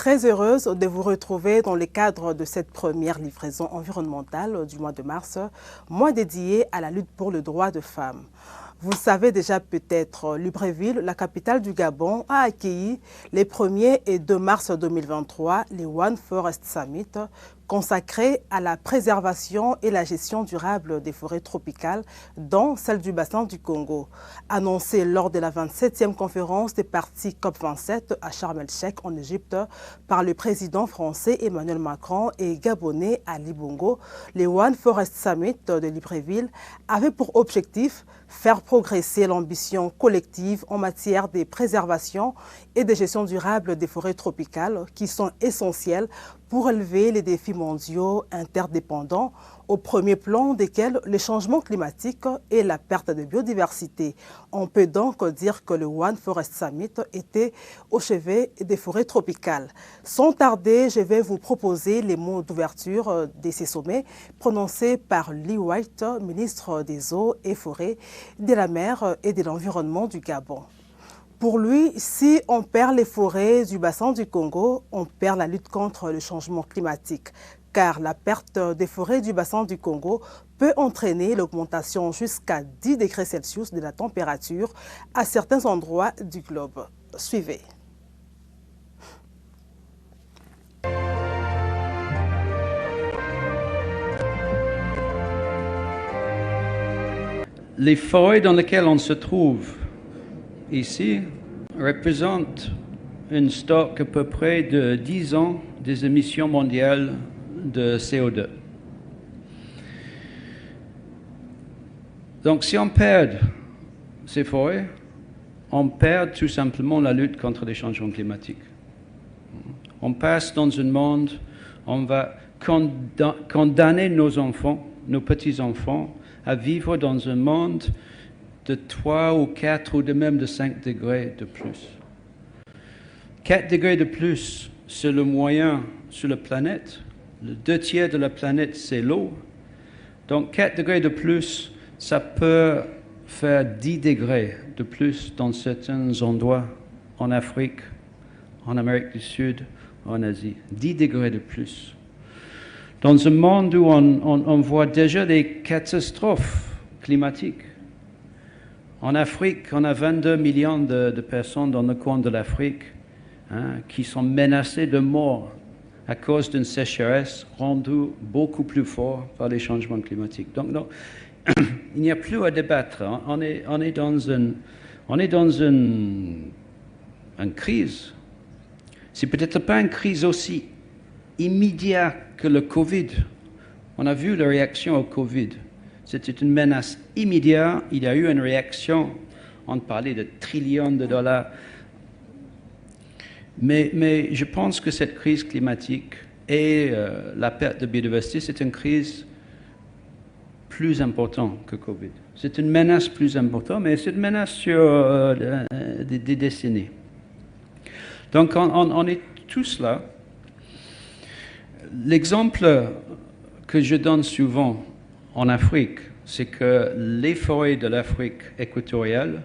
très heureuse de vous retrouver dans le cadre de cette première livraison environnementale du mois de mars, mois dédié à la lutte pour le droit de femmes. Vous le savez déjà peut-être, Libreville, la capitale du Gabon, a accueilli les 1er et 2 mars 2023 les One Forest Summit consacrés à la préservation et la gestion durable des forêts tropicales, dont celle du bassin du Congo. Annoncé lors de la 27e conférence des parties COP27 à Sharm el-Sheikh en Égypte par le président français Emmanuel Macron et gabonais Ali Bongo, les One Forest Summit de Libreville avaient pour objectif faire progresser l'ambition collective en matière de préservation et de gestion durable des forêts tropicales qui sont essentielles pour relever les défis mondiaux interdépendants, au premier plan desquels le changement climatique et la perte de biodiversité. On peut donc dire que le One Forest Summit était au chevet des forêts tropicales. Sans tarder, je vais vous proposer les mots d'ouverture de ces sommets prononcés par Lee White, ministre des Eaux et Forêts, de la Mer et de l'Environnement du Gabon. Pour lui, si on perd les forêts du bassin du Congo, on perd la lutte contre le changement climatique, car la perte des forêts du bassin du Congo peut entraîner l'augmentation jusqu'à 10 degrés Celsius de la température à certains endroits du globe. Suivez. Les forêts dans lesquelles on se trouve ici représentent un stock à peu près de 10 ans des émissions mondiales de CO2. Donc si on perd ces forêts, on perd tout simplement la lutte contre les changements climatiques. On passe dans un monde, on va condamner nos enfants, nos petits-enfants, à vivre dans un monde de 3 ou 4 ou de même de 5 degrés de plus. 4 degrés de plus, c'est le moyen sur la planète. Le 2/3 de la planète, c'est l'eau. Donc 4 degrés de plus, ça peut faire 10 degrés de plus dans certains endroits en Afrique, en Amérique du Sud, en Asie. 10 degrés de plus. Dans un monde où on voit déjà des catastrophes climatiques. En Afrique, on a 22 millions de personnes dans le coin de l'Afrique qui sont menacées de mort à cause d'une sécheresse rendue beaucoup plus forte par les changements climatiques. Donc, non, il n'y a plus à débattre. On est dans une crise. C'est peut-être pas une crise aussi immédiate que le Covid. On a vu la réaction au Covid. C'était une menace immédiate. Il y a eu une réaction. On parlait de trillions de dollars. Mais je pense que cette crise climatique et la perte de biodiversité, c'est une crise plus importante que Covid. C'est une menace plus importante, mais c'est une menace sur des décennies. Donc on est tous là. L'exemple que je donne souvent en Afrique, c'est que les forêts de l'Afrique équatoriale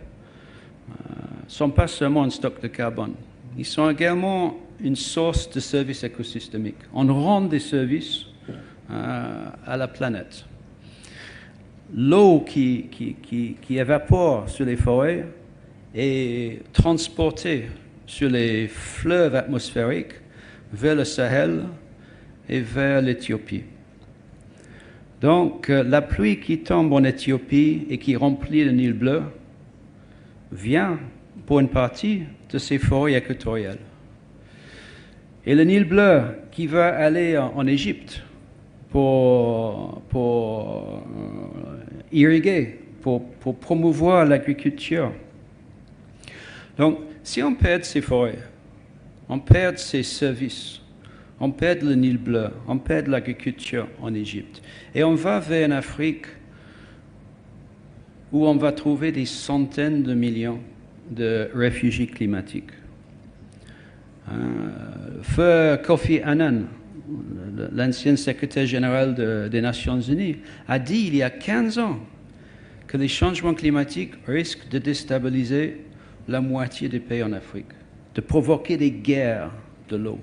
ne sont pas seulement un stock de carbone. Ils sont également une source de services écosystémiques. On rend des services à la planète. L'eau qui évapore sur les forêts est transportée sur les fleuves atmosphériques vers le Sahel et vers l'Éthiopie. Donc, la pluie qui tombe en Éthiopie et qui remplit le Nil bleu vient pour une partie de ces forêts équatoriales. Et le Nil bleu qui va aller en Égypte pour irriguer, pour promouvoir l'agriculture. Donc, si on perd ces forêts, on perd ces services, on perd le Nil bleu, on perd l'agriculture en Égypte. Et on va vers une Afrique où on va trouver des centaines de millions de réfugiés climatiques. Feu Kofi Annan, l'ancien secrétaire général des Nations Unies, a dit il y a 15 ans que les changements climatiques risquent de déstabiliser la moitié des pays en Afrique, de provoquer des guerres de l'eau.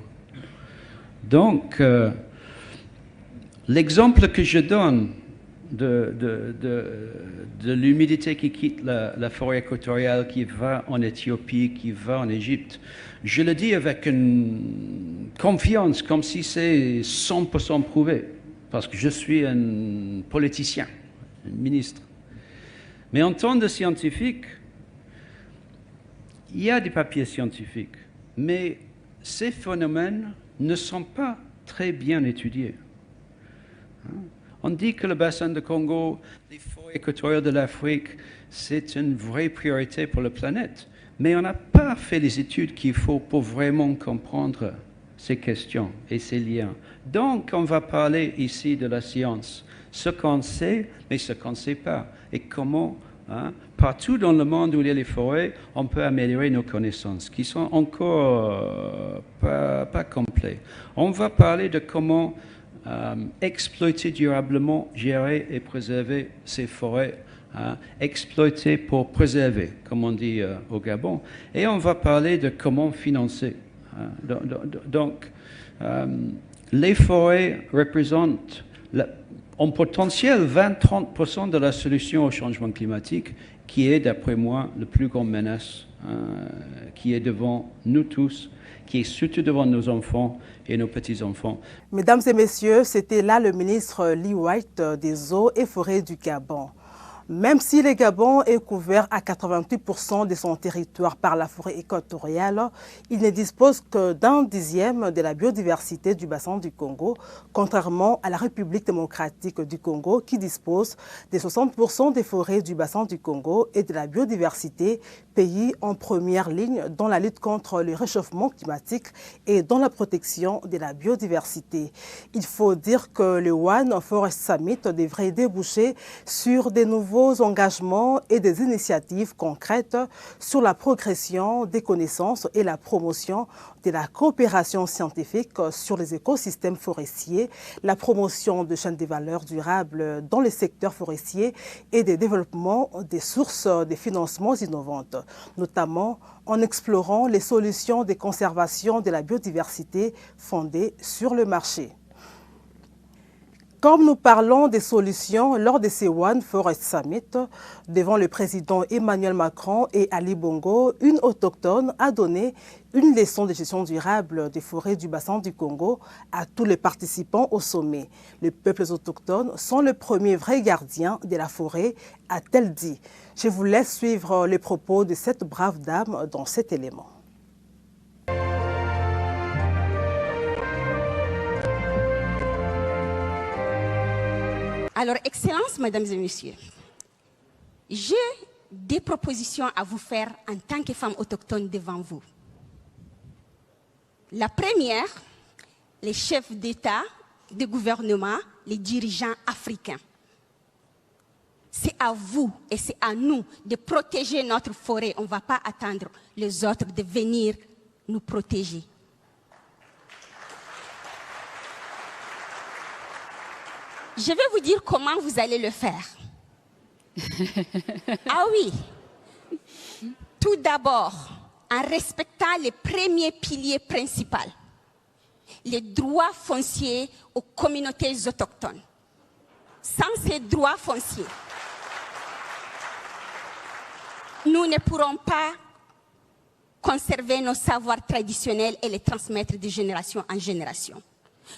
Donc, l'exemple que je donne de l'humidité qui quitte la forêt équatoriale, qui va en Éthiopie, qui va en Égypte, je le dis avec une confiance, comme si c'est 100% prouvé, parce que je suis un politicien, un ministre. Mais en tant que scientifique, il y a des papiers scientifiques, mais ces phénomènes ne sont pas très bien étudiés. On dit que le bassin de Congo, les forêts équatoriales de l'Afrique, c'est une vraie priorité pour la planète. Mais on n'a pas fait les études qu'il faut pour vraiment comprendre ces questions et ces liens. Donc, on va parler ici de la science, ce qu'on sait, mais ce qu'on ne sait pas. Et comment, partout dans le monde où il y a les forêts, on peut améliorer nos connaissances, qui sont encore pas complètes. On va parler de comment exploiter durablement, gérer et préserver ces forêts, exploiter pour préserver, comme on dit au Gabon. Et on va parler de comment financer. Donc, les forêts représentent en potentiel 20-30% de la solution au changement climatique, qui est, d'après moi, la plus grande menace qui est devant nous tous, qui est surtout devant nos enfants et nos petits-enfants. Mesdames et messieurs, c'était là le ministre Lee White des Eaux et Forêts du Gabon. Même si le Gabon est couvert à 88% de son territoire par la forêt équatoriale, il ne dispose que d'un dixième de la biodiversité du bassin du Congo, contrairement à la République démocratique du Congo qui dispose de 60% des forêts du bassin du Congo et de la biodiversité, pays en première ligne dans la lutte contre le réchauffement climatique et dans la protection de la biodiversité. Il faut dire que le One Forest Summit devrait déboucher sur des nouveaux engagements et des initiatives concrètes sur la progression des connaissances et la promotion de la coopération scientifique sur les écosystèmes forestiers, la promotion de chaînes de valeur durables dans les secteurs forestiers et des développements des sources de financements innovantes, notamment en explorant les solutions de conservation de la biodiversité fondées sur le marché. Comme nous parlons des solutions lors de ces One Forest Summit, devant le président Emmanuel Macron et Ali Bongo, une autochtone a donné une leçon de gestion durable des forêts du bassin du Congo à tous les participants au sommet. Les peuples autochtones sont les premiers vrais gardiens de la forêt, a-t-elle dit. Je vous laisse suivre les propos de cette brave dame dans cet élément. Alors, Excellences, Mesdames et Messieurs, j'ai des propositions à vous faire en tant que femme autochtone devant vous. La première, les chefs d'État, de gouvernement, les dirigeants africains. C'est à vous et c'est à nous de protéger notre forêt. On ne va pas attendre les autres de venir nous protéger. Je vais vous dire comment vous allez le faire. Ah oui. Tout d'abord, en respectant les premiers piliers principaux, les droits fonciers aux communautés autochtones. Sans ces droits fonciers, nous ne pourrons pas conserver nos savoirs traditionnels et les transmettre de génération en génération.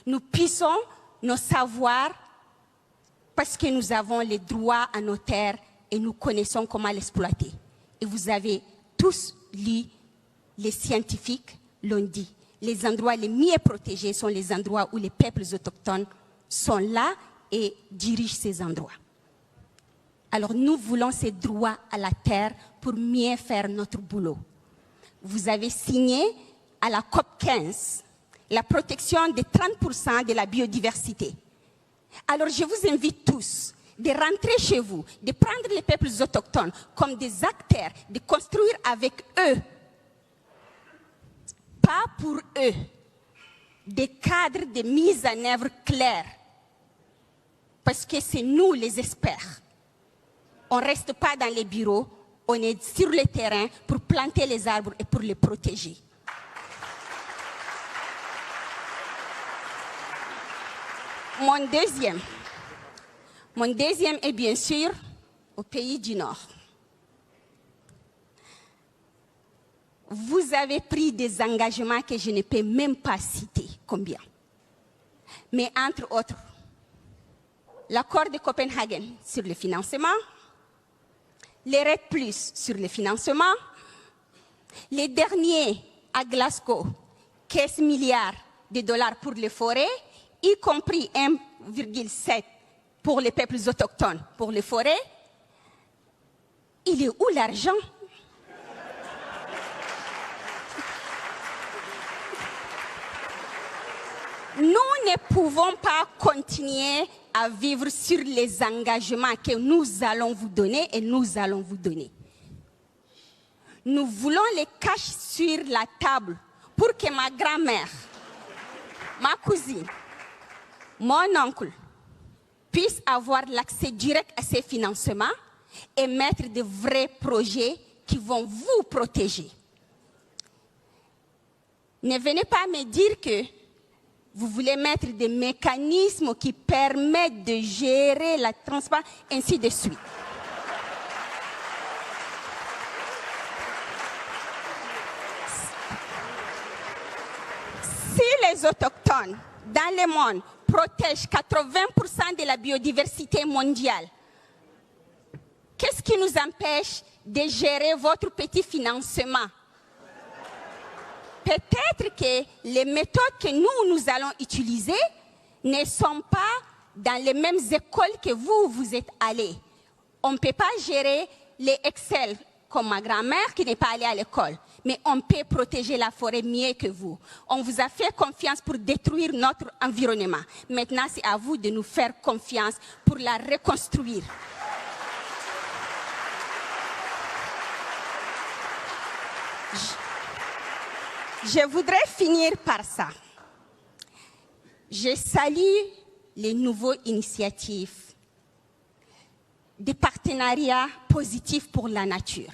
Nous puissons nos savoirs parce que nous avons les droits à nos terres et nous connaissons comment l'exploiter. Et vous avez tous lu, les scientifiques l'ont dit, les endroits les mieux protégés sont les endroits où les peuples autochtones sont là et dirigent ces endroits. Alors nous voulons ces droits à la terre pour mieux faire notre boulot. Vous avez signé à la COP 15 la protection de 30% de la biodiversité. Alors je vous invite tous de rentrer chez vous, de prendre les peuples autochtones comme des acteurs, de construire avec eux, pas pour eux, des cadres de mise en œuvre clairs. Parce que c'est nous les experts. On ne reste pas dans les bureaux, on est sur le terrain pour planter les arbres et pour les protéger. Mon deuxième est bien sûr au pays du Nord. Vous avez pris des engagements que je ne peux même pas citer combien. Mais entre autres, l'accord de Copenhague sur le financement, les RED+ sur le financement, les derniers à Glasgow, 15 milliards de dollars pour les forêts, y compris 1,7 pour les peuples autochtones pour les forêts. Il est où l'argent? Nous ne pouvons pas continuer à vivre sur les engagements que nous allons vous donner et nous allons vous donner. Nous voulons les cacher sur la table pour que ma grand-mère, ma cousine, mon oncle puissent avoir l'accès direct à ces financements et mettre de vrais projets qui vont vous protéger. Ne venez pas me dire que vous voulez mettre des mécanismes qui permettent de gérer la transparence, ainsi de suite. Si les autochtones dans le monde protègent 80% de la biodiversité mondiale, qu'est-ce qui nous empêche de gérer votre petit financement? Peut-être que les méthodes que nous allons utiliser ne sont pas dans les mêmes écoles que vous êtes allés. On ne peut pas gérer les Excel comme ma grand-mère qui n'est pas allée à l'école, mais on peut protéger la forêt mieux que vous. On vous a fait confiance pour détruire notre environnement. Maintenant, c'est à vous de nous faire confiance pour la reconstruire. Je voudrais finir par ça. Je salue les nouvelles initiatives des partenariats positifs pour la nature.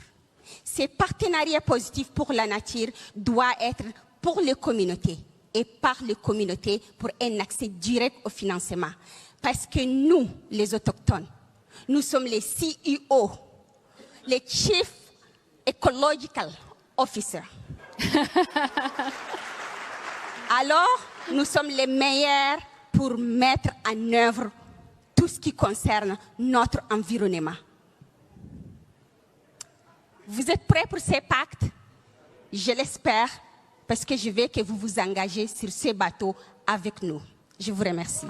Ces partenariats positifs pour la nature doivent être pour les communautés et par les communautés pour un accès direct au financement. Parce que nous, les autochtones, nous sommes les CEO, les Chief Ecological Officers. Alors, nous sommes les meilleurs pour mettre en œuvre tout ce qui concerne notre environnement. Vous êtes prêts pour ces pactes? Je l'espère, parce que je veux que vous vous engagez sur ces bateaux avec nous. Je vous remercie.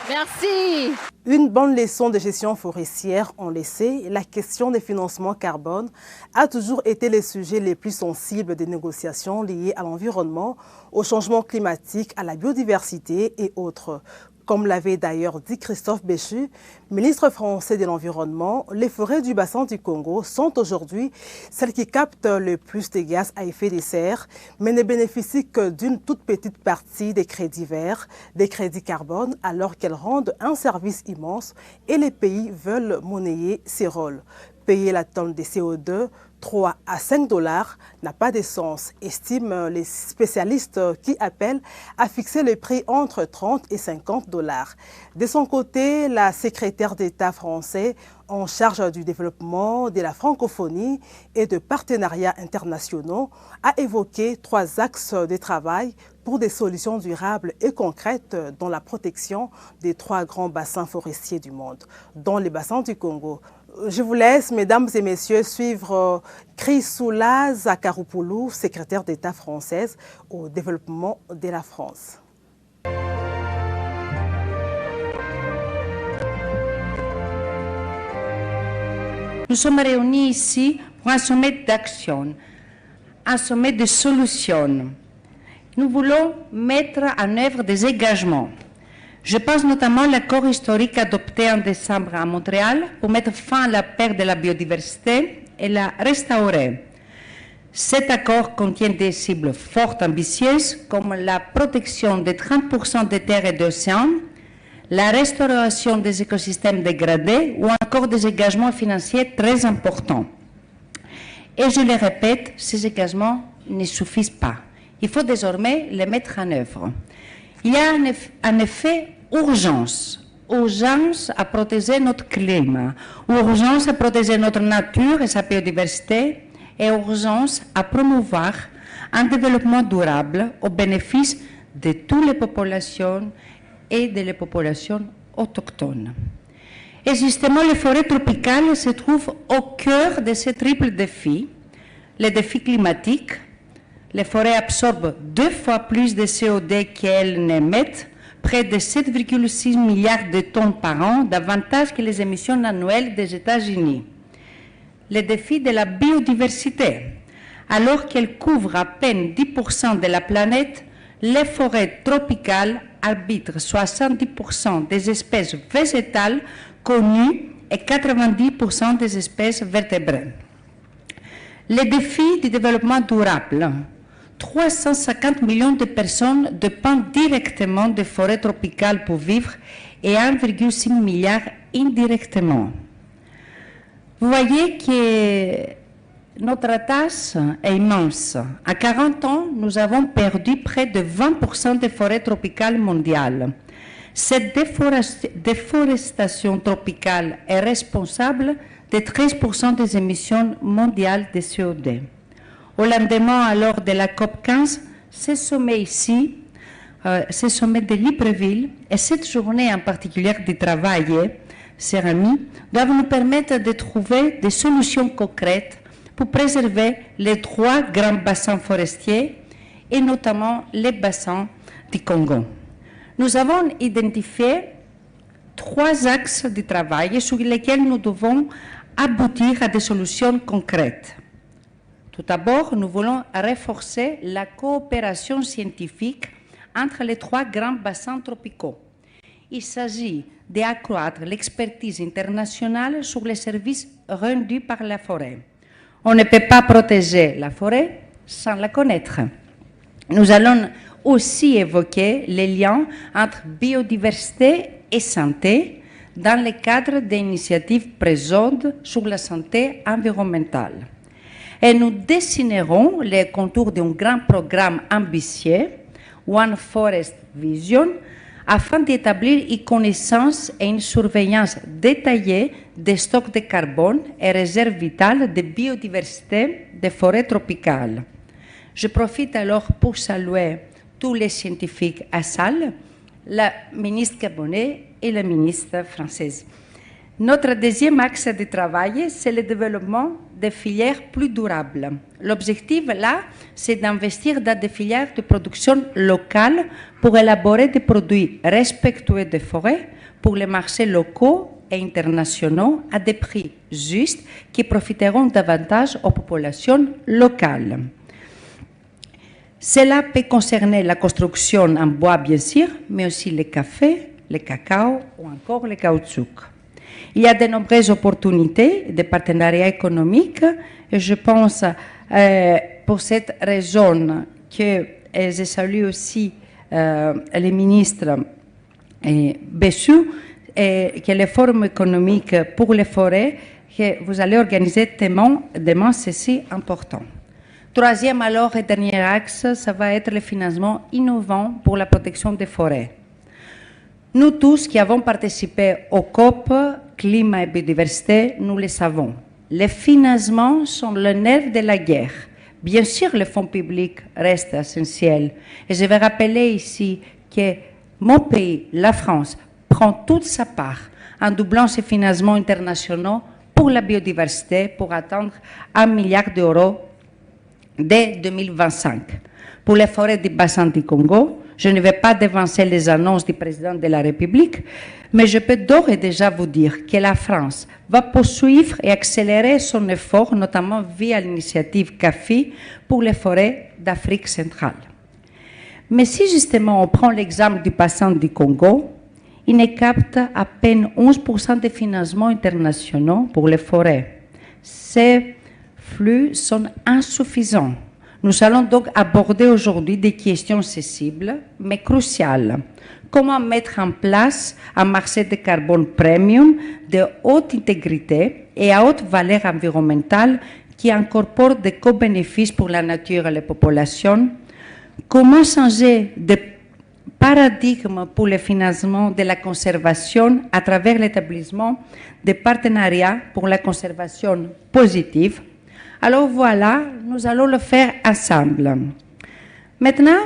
Merci. Une bonne leçon de gestion forestière, on le sait, la question des financements carbone a toujours été le sujet les plus sensibles des négociations liées à l'environnement, au changement climatique, à la biodiversité et autres. Comme l'avait d'ailleurs dit Christophe Béchu, ministre français de l'Environnement, les forêts du bassin du Congo sont aujourd'hui celles qui captent le plus de gaz à effet de serre, mais ne bénéficient que d'une toute petite partie des crédits verts, des crédits carbone, alors qu'elles rendent un service immense et les pays veulent monnayer ces rôles. Payer la tonne de CO2, 3 à 5 dollars n'a pas de sens, estiment les spécialistes qui appellent à fixer le prix entre 30 et 50 dollars. De son côté, la secrétaire d'État français en charge du développement, de la francophonie et de partenariats internationaux a évoqué 3 axes de travail pour des solutions durables et concrètes dans la protection des 3 grands bassins forestiers du monde, dont les bassins du Congo. Je vous laisse, mesdames et messieurs, suivre Chrysoula Zakharopoulou, secrétaire d'État française au développement de la France. Nous sommes réunis ici pour un sommet d'action, un sommet de solutions. Nous voulons mettre en œuvre des engagements. Je pense notamment à l'accord historique adopté en décembre à Montréal pour mettre fin à la perte de la biodiversité et la restaurer. Cet accord contient des cibles fortes ambitieuses comme la protection de 30% des terres et d'océans, la restauration des écosystèmes dégradés ou encore des engagements financiers très importants. Et je le répète, ces engagements ne suffisent pas. Il faut désormais les mettre en œuvre. Il y a en effet urgence. Urgence à protéger notre climat, urgence à protéger notre nature et sa biodiversité, et urgence à promouvoir un développement durable au bénéfice de toutes les populations et des populations autochtones. Et justement, les forêts tropicales se trouvent au cœur de ce triple défi. Le défi climatique, les forêts absorbent 2 fois plus de CO2 qu'elles n'émettent, près de 7,6 milliards de tonnes par an, davantage que les émissions annuelles des États-Unis. Le défi de la biodiversité, alors qu'elles couvrent à peine 10% de la planète, les forêts tropicales arbitrent 70% des espèces végétales connues et 90% des espèces vertébrées. Les défis du développement durable. 350 millions de personnes dépendent directement des forêts tropicales pour vivre et 1,6 milliard indirectement. Vous voyez que notre tâche est immense. À 40 ans, nous avons perdu près de 20% des forêts tropicales mondiales. Cette déforestation tropicale est responsable de 13% des émissions mondiales de CO2. Au lendemain, alors de la COP15, ce sommet ici, ce sommet de Libreville, et cette journée en particulier du travail, chers amis, doivent nous permettre de trouver des solutions concrètes pour préserver les 3 grands bassins forestiers et notamment les bassins du Congo. Nous avons identifié 3 axes de travail sur lesquels nous devons aboutir à des solutions concrètes. Tout d'abord, nous voulons renforcer la coopération scientifique entre les 3 grands bassins tropicaux. Il s'agit d'accroître l'expertise internationale sur les services rendus par la forêt. On ne peut pas protéger la forêt sans la connaître. Nous allons aussi évoquer les liens entre biodiversité et santé dans le cadre des initiatives présentes sur la santé environnementale. Et nous dessinerons les contours d'un grand programme ambitieux, One Forest Vision, afin d'établir une connaissance et une surveillance détaillée des stocks de carbone et réserves vitales de biodiversité des forêts tropicales. Je profite alors pour saluer tous les scientifiques à salle, la ministre gabonaise et la ministre française. Notre deuxième axe de travail, c'est le développement des filières plus durables. L'objectif, là, c'est d'investir dans des filières de production locale pour élaborer des produits respectueux des forêts pour les marchés locaux et internationaux à des prix justes qui profiteront davantage aux populations locales. Cela peut concerner la construction en bois, bien sûr, mais aussi le café, le cacao ou encore le caoutchouc. Il y a de nombreuses opportunités de partenariat économique et je pense pour cette raison que je salue aussi le ministre Bessou et que le Forum économique pour les forêts que vous allez organiser demain, c'est si important. Troisième alors et dernier axe, ça va être le financement innovant pour la protection des forêts. Nous tous qui avons participé au COP, climat et biodiversité, nous le savons. Les financements sont le nerf de la guerre. Bien sûr, le fonds public reste essentiel. Et je vais rappeler ici que mon pays, la France, prend toute sa part en doublant ses financements internationaux pour la biodiversité pour atteindre 1 milliard d'euros dès 2025. Pour les forêts du bassin du Congo, je ne vais pas devancer les annonces du président de la République, mais je peux d'ores et déjà vous dire que la France va poursuivre et accélérer son effort, notamment via l'initiative CAFI pour les forêts d'Afrique centrale. Mais si justement on prend l'exemple du bassin du Congo, il ne capte à peine 11% des financements internationaux pour les forêts. Ces flux sont insuffisants. Nous allons donc aborder aujourd'hui des questions sensibles, mais cruciales. Comment mettre en place un marché de carbone premium de haute intégrité et à haute valeur environnementale qui incorpore des co-bénéfices pour la nature et les populations? Comment changer de paradigme pour le financement de la conservation à travers l'établissement des partenariats pour la conservation positive. Alors voilà, nous allons le faire ensemble. Maintenant,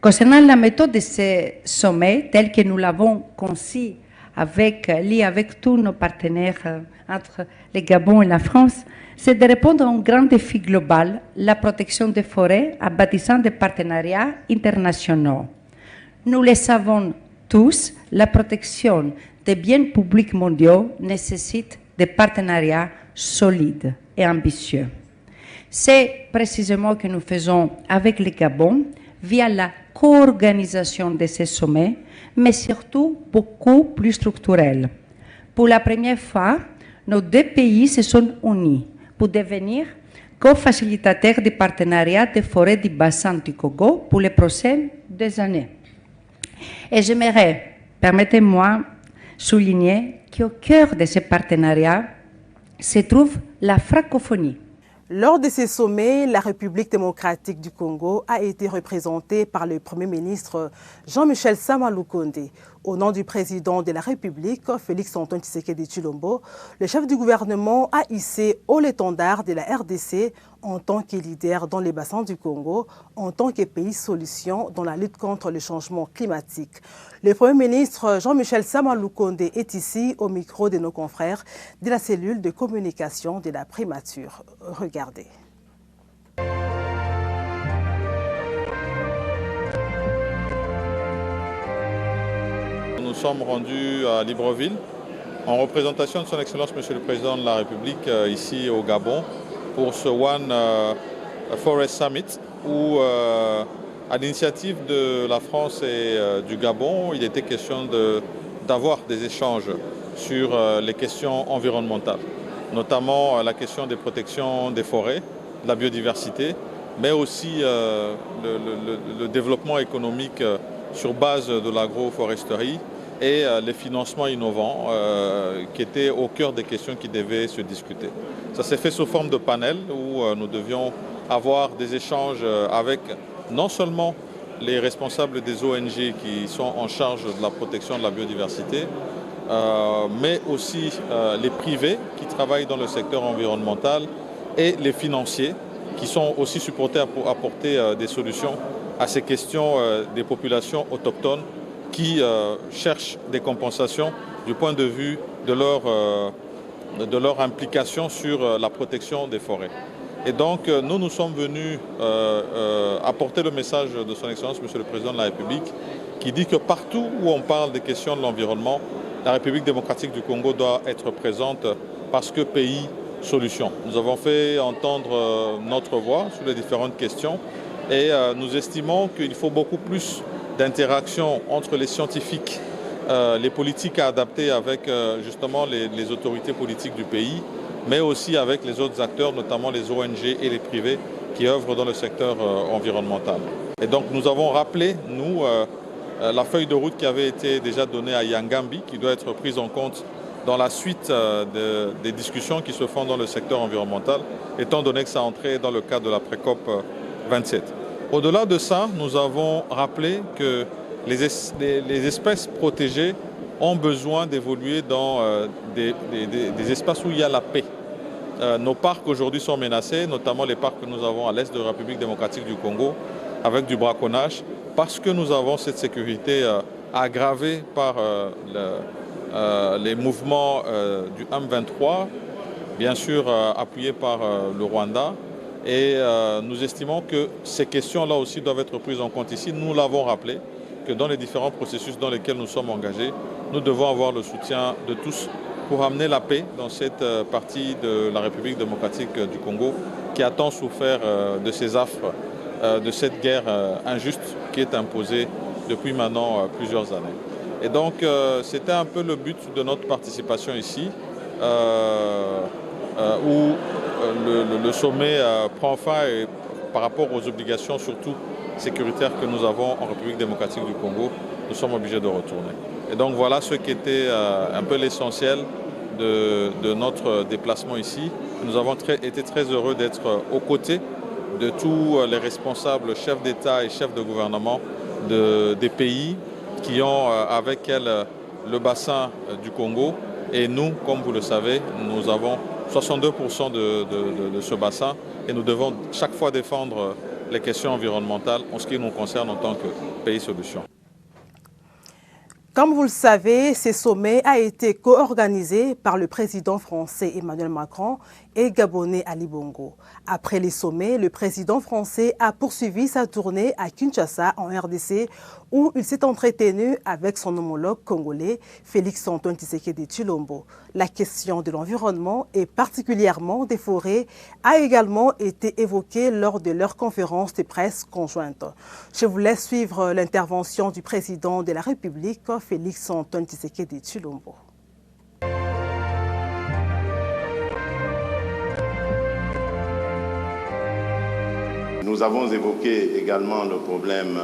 concernant la méthode de ce sommet, tel que nous l'avons conçu lié avec tous nos partenaires entre le Gabon et la France, c'est de répondre à un grand défi global, la protection des forêts, en bâtissant des partenariats internationaux. Nous le savons tous, la protection des biens publics mondiaux nécessite des partenariats solides et ambitieux. C'est précisément ce que nous faisons avec le Gabon via la co-organisation de ces sommets, mais surtout beaucoup plus structurels. Pour la première fois, nos deux pays se sont unis pour devenir co-facilitateurs des partenariats des forêts du bassin du Congo pour les prochaines années. Et j'aimerais, permettez-moi, souligner qu'au cœur de ces partenariats se trouve la francophonie. Lors de ces sommets, la République démocratique du Congo a été représentée par le Premier ministre Jean-Michel Sama Lukonde. Au nom du président de la République, Félix-Antoine Tshisekedi Tshilombo, le chef du gouvernement a hissé haut l'étendard de la RDC en tant que leader dans les bassins du Congo, en tant que pays solution dans la lutte contre le changement climatique. Le Premier ministre Jean-Michel Sama Lukonde est ici au micro de nos confrères de la cellule de communication de la primature. Regardez. Nous sommes rendus à Libreville en représentation de son Excellence Monsieur le Président de la République ici au Gabon pour ce One Forest Summit où à l'initiative de la France et du Gabon, il était question d'avoir des échanges sur les questions environnementales, notamment la question des protections des forêts, de la biodiversité, mais aussi le développement économique sur base de l'agroforesterie et les financements innovants qui étaient au cœur des questions qui devaient se discuter. Ça s'est fait sous forme de panel où nous devions avoir des échanges avec non seulement les responsables des ONG qui sont en charge de la protection de la biodiversité, mais aussi les privés qui travaillent dans le secteur environnemental et les financiers qui sont aussi supportés pour apporter des solutions à ces questions des populations autochtones qui cherchent des compensations du point de vue de leur implication sur la protection des forêts. Et donc nous sommes venus apporter le message de son Excellence Monsieur le Président de la République qui dit que partout où on parle des questions de l'environnement, la République démocratique du Congo doit être présente parce que pays solution. Nous avons fait entendre notre voix sur les différentes questions et nous estimons qu'il faut beaucoup plus d'interaction entre les scientifiques, les politiques à adapter avec justement les autorités politiques du pays, mais aussi avec les autres acteurs, notamment les ONG et les privés qui œuvrent dans le secteur environnemental. Et donc nous avons rappelé, nous, la feuille de route qui avait été déjà donnée à Yangambi, qui doit être prise en compte dans la suite des discussions qui se font dans le secteur environnemental, étant donné que ça entrait dans le cadre de la pré-COP 27. Au-delà de ça, nous avons rappelé que les espèces protégées ont besoin d'évoluer dans des espaces où il y a la paix. Nos parcs aujourd'hui sont menacés, notamment les parcs que nous avons à l'est de la République démocratique du Congo, avec du braconnage, parce que nous avons cette sécurité aggravée par les mouvements du M23, bien sûr appuyés par le Rwanda. Et nous estimons que ces questions-là aussi doivent être prises en compte ici. Nous l'avons rappelé, que dans les différents processus dans lesquels nous sommes engagés, nous devons avoir le soutien de tous pour amener la paix dans cette partie de la République démocratique du Congo qui a tant souffert de ces affres, de cette guerre injuste qui est imposée depuis maintenant plusieurs années. Et donc c'était un peu le but de notre participation ici, où le sommet prend fin et par rapport aux obligations surtout sécuritaires que nous avons en République démocratique du Congo, nous sommes obligés de retourner. Et donc voilà ce qui était un peu l'essentiel de notre déplacement ici. Nous avons été très heureux d'être aux côtés de tous les responsables, chefs d'État et chefs de gouvernement des pays qui ont avec elles le bassin du Congo. Et nous, comme vous le savez, nous avons 62% de ce bassin et nous devons chaque fois défendre les questions environnementales en ce qui nous concerne en tant que pays solution. Comme vous le savez, ce sommet a été co-organisé par le président français Emmanuel Macron et gabonais Ali Bongo. Après les sommets, le président français a poursuivi sa tournée à Kinshasa en RDC où il s'est entretenu avec son homologue congolais Félix-Antoine Tshisekedi Tshilombo. La question de l'environnement et particulièrement des forêts a également été évoquée lors de leur conférence de presse conjointe. Je vous laisse suivre l'intervention du président de la République, Félix-Antoine Tshisekedi Tshilombo. Nous avons évoqué également le problème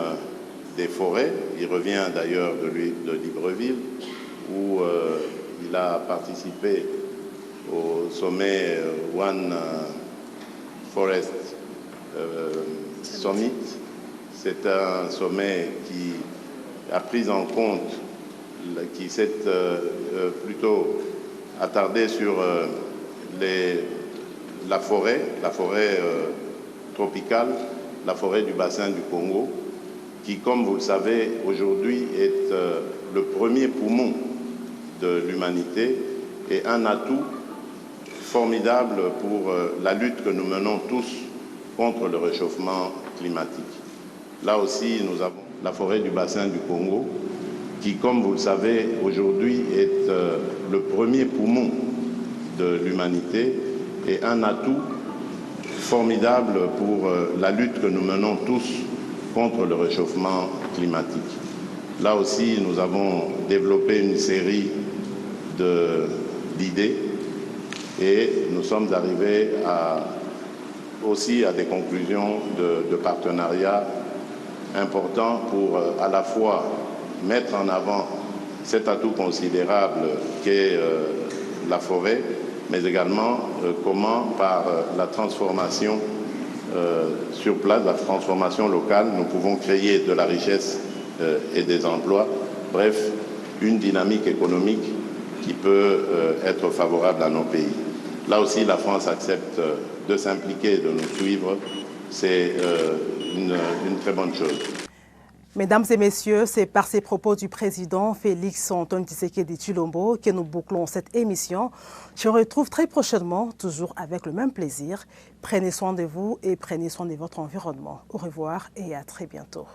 des forêts. Il revient d'ailleurs de Libreville, où il a participé au sommet One Forest Summit. C'est un sommet qui a pris en compte, qui s'est plutôt attardé sur la forêt tropicale, la forêt du bassin du Congo, qui, comme vous le savez, aujourd'hui est le premier poumon de l'humanité et un atout formidable pour la lutte que nous menons tous contre le réchauffement climatique. Là aussi, nous avons la forêt du bassin du Congo, qui, comme vous le savez, aujourd'hui est le premier poumon de l'humanité et un atout formidable pour la lutte que nous menons tous contre le réchauffement climatique. Là aussi, nous avons développé une série d'idées et nous sommes arrivés aussi à des conclusions de partenariat importants pour à la fois mettre en avant cet atout considérable qu'est la forêt, mais également comment par la transformation sur place, la transformation locale, nous pouvons créer de la richesse et des emplois. Bref, une dynamique économique qui peut être favorable à nos pays. Là aussi, la France accepte de s'impliquer, de nous suivre. C'est une très bonne chose. Mesdames et messieurs, c'est par ces propos du président Félix-Antoine Tshisekedi Tshilombo que nous bouclons cette émission. Je vous retrouve très prochainement, toujours avec le même plaisir. Prenez soin de vous et prenez soin de votre environnement. Au revoir et à très bientôt.